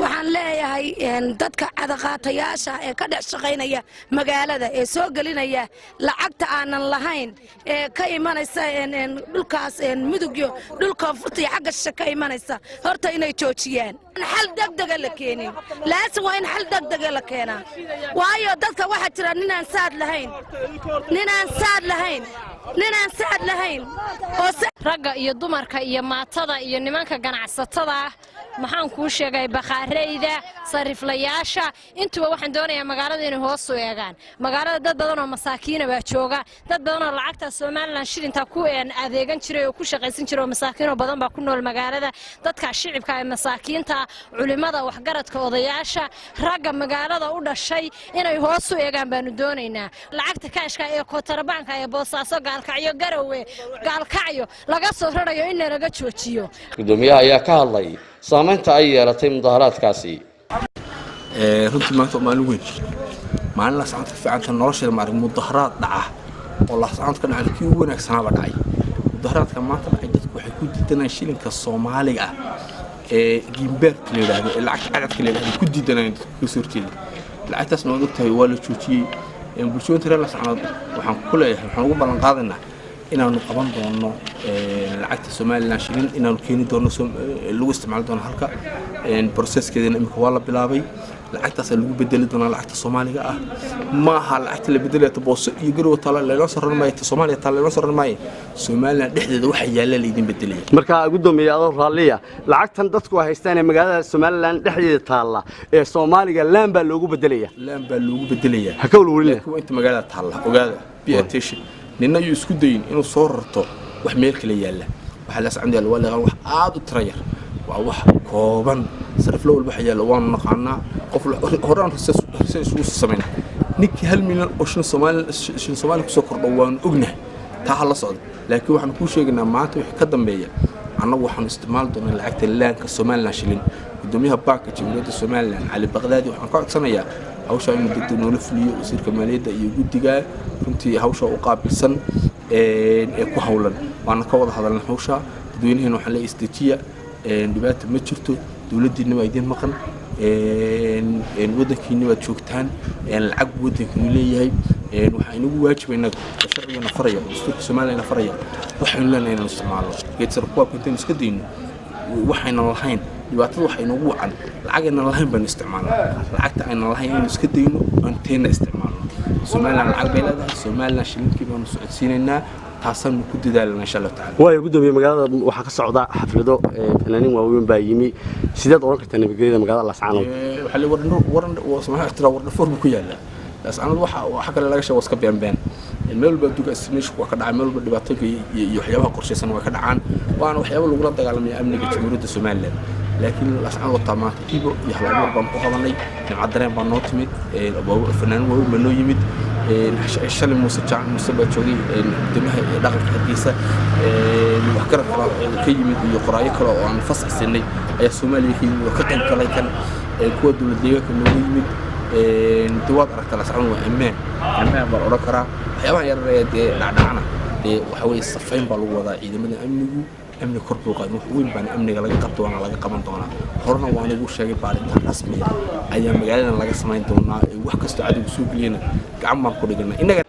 waxaan leeyahay dadka cadaqaatayaasha ee ka dhex shaqaynaya magaalada ee soo gelinaya lacagta aanan lahayn ee ka imanaysa dhulkaas mudugyo dhulka furta xagga shisha ka imanaysa horta inay joojiyaan xal degdeg la keenin laasin waa in xal degdeg la keenaa waayo dadka waxa jira ninaan saad lahayn oo ragga iyo dumarka iyo maatada iyo nimanka ganacsatada maxaan kuu sheegay bakhaareyda sariflayaasha intuba waxaan doonayaa magaalada inay hoos u eegaan magaalada dad badan oo masaakiin baa jooga dad badan oo lacagta Soomaaliland shilinta ku adeegan jiray oo ku shaqaysan jiray oo masaakiin badan baa ku nool magaalada dadka shicibka ee masaakiinta culimada waxgaradka odayaasha ragga magaalada u dhashay inay hoos u eegaan baanu doonaynaa lacagta kaashka ee Kootarabanka ee Boosaaso gaalkacyo Garowe gaalkacyo laga soo rarayo in laga joojiyo gudoomiyaha ayaa ka hadlay saamaynta ay yeelatay mudaharaadkaasi runtii maanta maalin weyn maalin la saanta fiican nolosha maarag mudaharaad dhaca oo la saanta ka dhacay kii ugu wanaagsanaa ba dhacay mudaharaadka maanta dhacay dadku waxay ku diidanayaan shilinka Soomaaliga gimbeerka leeyahay lacag cadadka leeyahay ku diidanayaan ku suurteeda lacagtaas noo ogtahay waa la joojiyay bulshooyinka la saanta waxaan ku leeyahay waxaan ugu ballan qaadanaynaa inaanu qaban doono lacagta Soomaaliland shilin inaanu keeni doono lagu isticmaal doono halka processkeedana imika waa la bilaabay lacagtaas lagu bedeli doono lacagta Soomaaliga ah ma aha lacagta la bedelayo boos iyo Garowe tala la soo rarmay Soomaaliya tala la soo rarmay Soomaaliland dhexdeeda waxa yaala la idin bedeliyo marka gudoomiyaha raaliya lacagtan dadku haystaan ee magaalada Soomaaliland dhexdeeda taala ee Soomaaliga laan baa loogu beddelaya ha ka walwalina inta magaalada taala ogaada biyaatish nina uu isku dayin inuu soo rarto wax meel kale yaala waxa la socon yaala walaal wax aad u tirayar waa wax kooban sarif loo walba yaala waan naqaana qof horaan isku sameeyay ninki 1 milyan oo Soomaali ku soo kordho waan ognahay taa la socdo laakiin waxaan ku sheegnaa maanta wixii ka dambeeya annagu waxaan isticmaal doonaa lacagta laanka Soomaaliland shilin gudoomiyaha banka Jamhuuriyadda Soomaaliland Ali Baghdadi waxaan ka codsanayaa hawsha inuu degdeg noola fuliyo wasiirka maaliyadda iyo guddiga runtii hawsha u qaabilsan ee ku hawlan waana ka wada hadalnaa hawsha dadweynaheena waxaan la istajiya dhibaato ma jirto dawladdiina waa idin maqan waddankiina waad joogtaan lacag waddankiinu leeyahay waxaa inagu waajibaynaa sharciga faraya dastuurka Soomaaliland faraya waxaan leenahay inaan isticmaalo geedsar kuwa intaan iska dayno waxayna lahayn dhibaatada waxa inagu wacan lacagna lahayn baan isticmaalnaa lacagta ayna lahayn in iska dayno aan teena isticmaalno Soomaaliland lacag bay leedahay Soomaaliland shilinkii baan socodsiinaynaa taasaan ku dadaalnaa insha Allah taala way gudoomiye magaalada waxa ka socda xaflado fanaaniin waaweyn baa yimi sideed oran kartaa nabadgelyada magaalada la saano waxa la waran Soomaaliya ixtiraam warda form ku yaala laasaan waxa kale laga sheego iska been meel walba duga ismeeshu ka dhacay meel walba dhibaato iyo waxyaabaha qorshaysan waa ka dhacaan waana waxyaabo lagu la dagaalamay amniga Jamhuuriyadda Soomaaliland laakiin laasaan wata ma tiibo iyo halaabo baan ku qabanay nimcadareen baan noo timid fanaan waaweyn baan noo yimid shalay muuse baa joogay damaha dhaqanka hadiisa wax garab ka yimid iyo qoraayo kale oo aan fasaxsanay ayaa Soomaaliya ka qayb galay kan kuwa dawladdeegaanka loo yimid دواد أركت لسعون وأمان بال أركرا حيوان يرد لعنا وحوي الصفين بالوضع إذا من أمن كربو قايم وين بان أمن لقى قبض وانا لقى قمن دونا هرنا وانا بوش شيء بعد الرسمية أيام مجالنا لقى سمين دونا وحكست عدو سوق لينا كعم ما كل جنا إنك